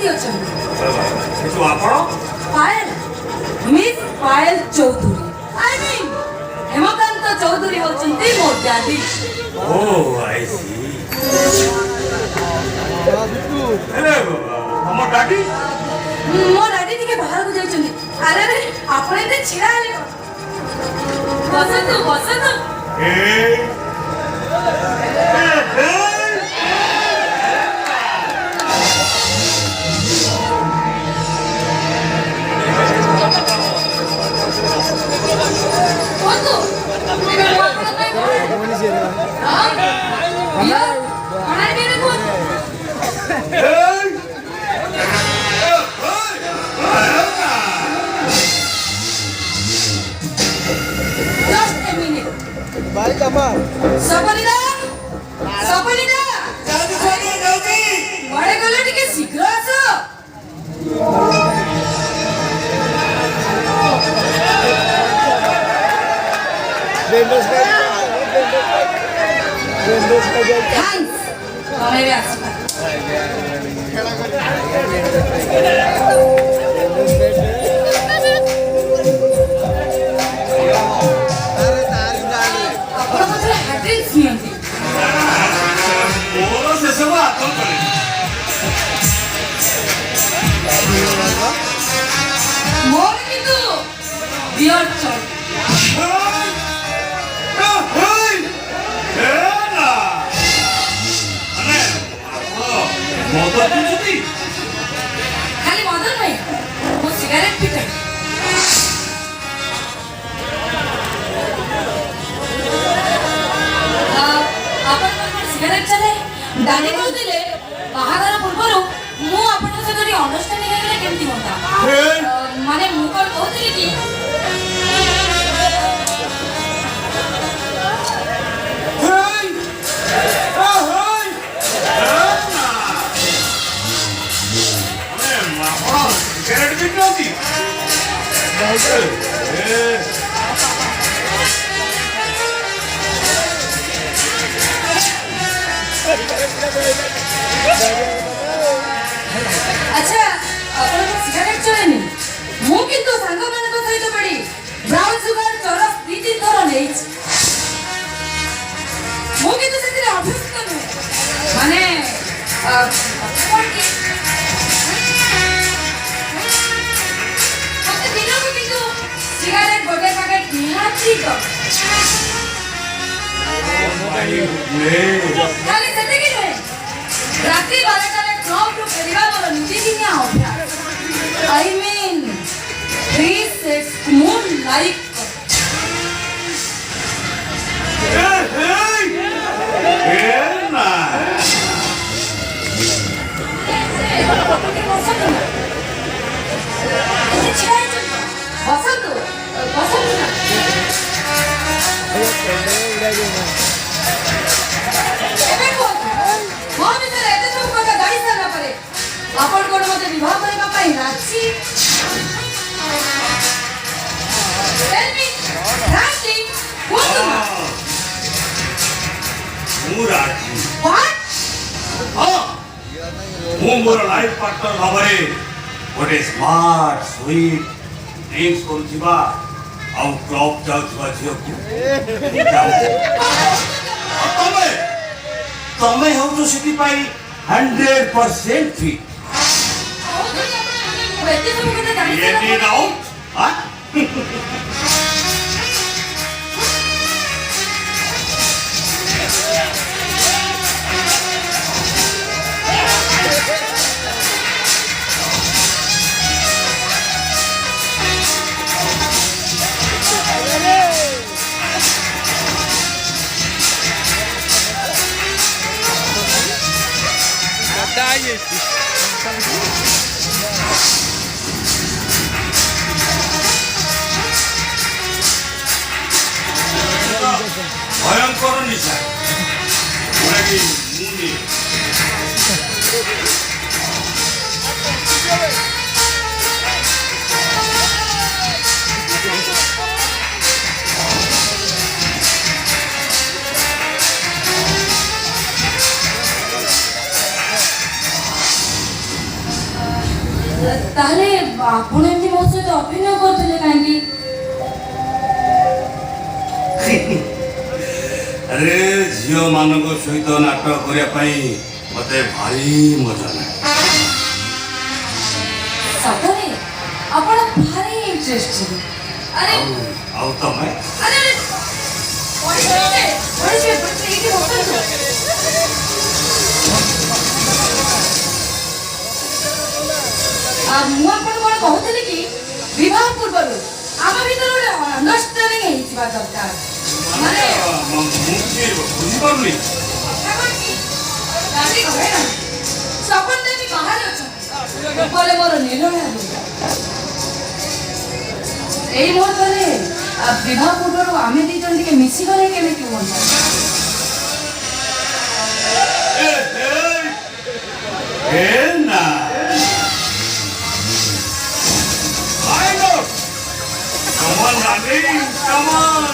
କେମିତି ଅଛନ୍ତି? କିନ୍ତୁ ଆପଣ? Payal, miss Payal Choudhury. I mean Hemkant Choudhury ହଉଛନ୍ତି ମୋ ଡ୍ୟାଡି। O I C. ହେଲେ ଆମ ଡାଡି? ମୋ ଡ୍ୟାଡି ଟିକେ ବାହାରକୁ ଯାଇଛନ୍ତି। ଆରେ ଆପଣ ଏତେ ଛିଡ଼ା ହେଲେ ବସନ୍ତୁ ବସନ୍ତୁ। Balik apa? Sabarida! Sabarida! Bade gale ଟିକେ ଶୀଘ୍ର ଆସ। Thanks. ତମେ ବି ଆସ। ମୋର କିନ୍ତୁ ବିୟର୍ଡ ଚଳ। ଖାଲି ମଦ ନୁହେଁ, ମୁଁ ସିଗାରେଟ ପିଟେ। ଆପଣଙ୍କର ସିଗାରେଟ ଚାଲେ? ଡାଡି କହୁଥିଲେ ବାହାଘର ପୂର୍ବରୁ ମୁଁ ଆପଣଙ୍କ ସହିତ ଟିକେ ଅଣ୍ଡରଷ୍ଟାଣ୍ଡିଂ ହେଇଗଲେ କେମିତି ହୁଅନ୍ତା? ମାନେ ମୁଁ କଣ କହୁଥିଲି କି ଆଚ୍ଛା ଆପଣଙ୍କ ସିଗାରେଟ ଚଳେନି? ମୁଁ କିନ୍ତୁ ସାଙ୍ଗମାନଙ୍କ ସହିତ ପଡ଼ି ବ୍ରାଉନ ସୁଗାର ଚରସ 2-3 ଥର ନେଇଛି। ମୁଁ କିନ୍ତୁ ସେଥିରେ ଅଭ୍ୟସ୍ତ ନୁହେଁ। ମାନେ ମତେ ଦିନକୁ କିନ୍ତୁ ସିଗାରେଟ ଗୋଟେ ପ୍ୟାକେଟ ନିହାତି ଖାଲି ସେତିକି ନୁହେଁ, ରାତି 12ଟାରେ କ୍ଲବରୁ ଫେରିବା ମୋର ନିତିଦିନିଆ ଅଭ୍ୟାସ। I mean 3 sets moon like ବସନ୍ତୁ ବସନ୍ତୁ ନା। ଏବେ କୁହନ୍ତୁ, ମୋ ବିଷୟରେ ଏତେ ସବୁ କଥା ଜାଣି ସାରିଲା ପରେ ଆପଣ କଣ ମତେ ବିବାହ କରିବା ପାଇଁ ରାଜି? ମୁଁ ରାଜି। ମୁଁ ମୋର ଲାଇଫ ପାର୍ଟନର ଭାବରେ ଗୋଟେ ସ୍ମାର୍ଟ ସୁଇଟ୍ ଡ୍ରିଙ୍କ୍ସ କରୁଥିବା ଆଉ କ୍ଲବ୍ ଯାଉଥିବା ଝିଅକୁ ତମେ ହେଉଛ ସେଥିପାଇଁ 100% ଫିଟ୍। ভয়ঙ্কর নিশা ওনাকে মুনি ତାହେଲେ ଆପଣ ଏମିତି ମୋ ସହିତ ଅଭିନୟ କରୁଥିଲେ କାହିଁକି? ଆରେ ଝିଅ ମାନଙ୍କ ସହିତ ନାଟକ କରିବା ପାଇଁ ମତେ ଭାରି ମଜା ଲାଗେ। ସତରେ ଆପଣ ଭାରି ଇଣ୍ଟରେଷ୍ଟେଡ। ଆରେ ଆଉ ତମେ? ଆରେ ପଡ଼ିଯିବେ ଏଇଠି ବସନ୍ତୁ। ମୁଁ ଆପଣ କଣ କହୁଥିଲି କି ବିବାହ ପୂର୍ବରୁ ଆମ ଭିତରେ ଗୋଟେ ଅଣ୍ଡରଷ୍ଟାଣ୍ଡିଂ ହେଇଥିବା ଦରକାର। ମାନେ ମୁଁ ବୁଝିପାରୁନି। ସପନ ଦେବୀ ବାହାରେ ଅଛନ୍ତି, ଉପରେ ମୋର ନିରଳା ଏଇ ମୁହୂର୍ତ୍ତରେ ବିବାହ ପୂର୍ବରୁ ଆମେ ଦି ଜଣ ଟିକେ ମିଶିଗଲେ କେମିତି ହୁଅନ୍ତା? ନା Come on, darling, come on.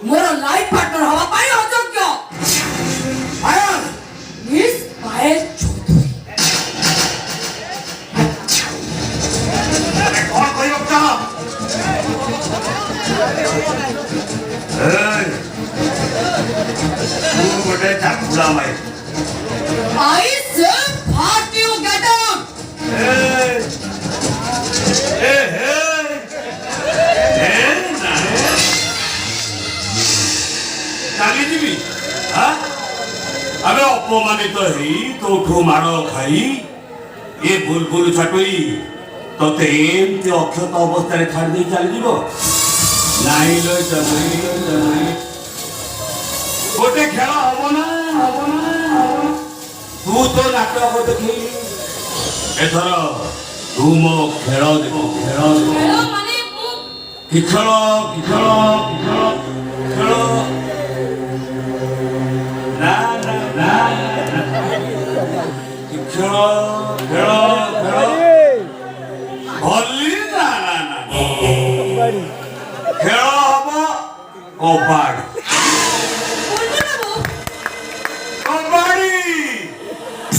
ମୋର ଲାଇଫ ପାର୍ଟନର ହବା ପାଇଁ ଅযোଗ୍ୟ। ମିସ୍ ପାଏଲ ଚୌଧୁରୀ। କଣ କହିବାକୁ ଚାହ? ତୁ ଗୋଟେ ଚାକୁଡ଼ା ମାଇ। I said fast you get out. ଚାଲିଯିବି? ଆମେ ଅପମାନିତ ହେଇ ତୋଠୁ ମାଡ଼ ଖାଇ ଏ ବୁଲବୁଲ ଛାଟୁଇ ତତେ ଏମିତି ଅକ୍ଷତ ଅବସ୍ଥାରେ ଛାଡ଼ି ଦେଇ ଚାଲିଯିବ? ନାଇଁ ଲୋ ଜମି ଗୋଟେ ଖେଳ ହବ ନା ତୁ ତ ନାଟକ ଦେଖେଇ ଏଥର ତୁ ମୋ ଖେଳ ଦେଖ ଖେଳ ମାନେ ମୁଁ କି ଖେଳ ନା ଖେଳ ଭଲି ନା ଖେଳ ହବ କବାଡି।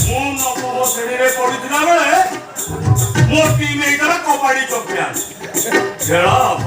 ମୁଁ ନବମ ଶ୍ରେଣୀରେ ପଢିଥିଲା ବେଳେ ମୋ ଟିମ୍ ହେଇଥିଲା କବାଡି ଚମ୍ପିଆନ। ଖେଳ ହବ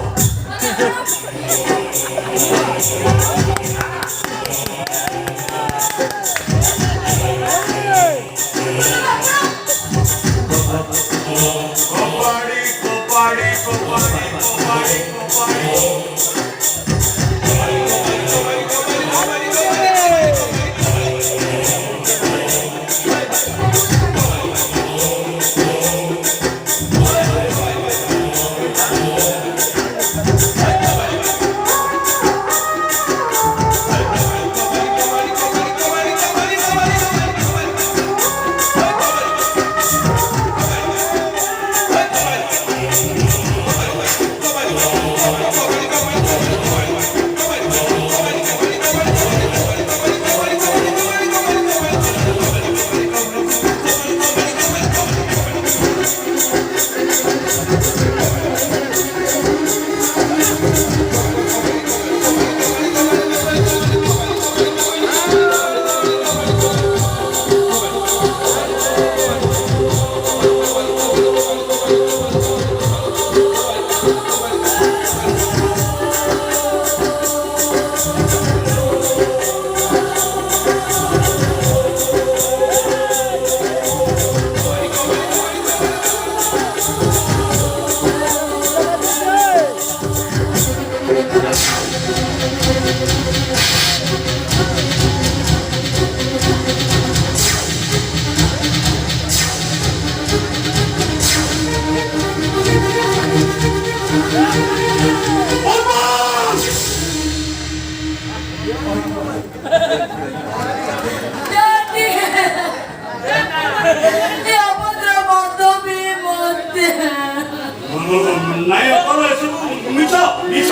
ନାଇଁ ଆପଣ ଏସବୁ ମିଛ ମିଛ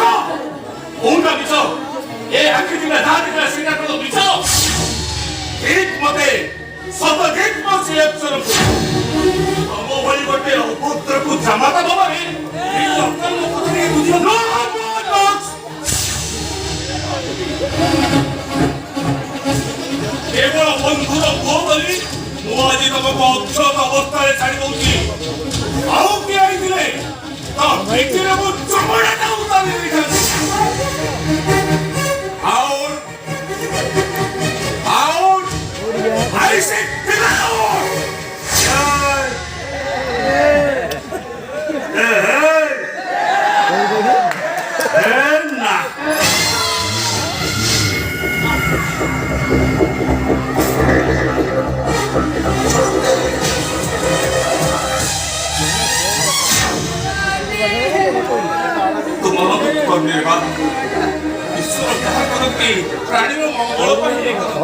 କୋଉଟା ମିଛ ଏ ଆଖି ଦିଟା ଯାହା ଦେଖିଲା ସେଇଟା କଣ ମିଛ ଠିକ ମତେ ସତ ଠିକ ମୋ ସିଲେକ୍ସନକୁ ତମ ଭଳି ଗୋଟେ ଅପୁତ୍ରକୁ ଜାମାତା ଦେବାରେ ଏଇ ଡକ୍ଟର ମୋ କଥା ଟିକେ ବୁଝିବ କେବଳ ବନ୍ଧୁର ପୁଅ ବୋଲି ମୁଁ ଆଜି ତମକୁ ଅକ୍ଷତ ଅବସ୍ଥାରେ ଛାଡ଼ି ଦଉଛି ଆଉ କିଏ ଆଇଥିଲେ ତ ପିଠିରେ ମୁଁ ଚମଡ଼ାଟା ଉତାରି ଦେଇଥାନ୍ତି out I said get out ନା ତୁମର ଦୁଃଖ ନିର୍ବାହ ଈଶ୍ୱର ଯାହା କରନ୍ତି ପ୍ରାଣୀର ମଙ୍ଗଳ ପାଇଁ କରନ୍ତି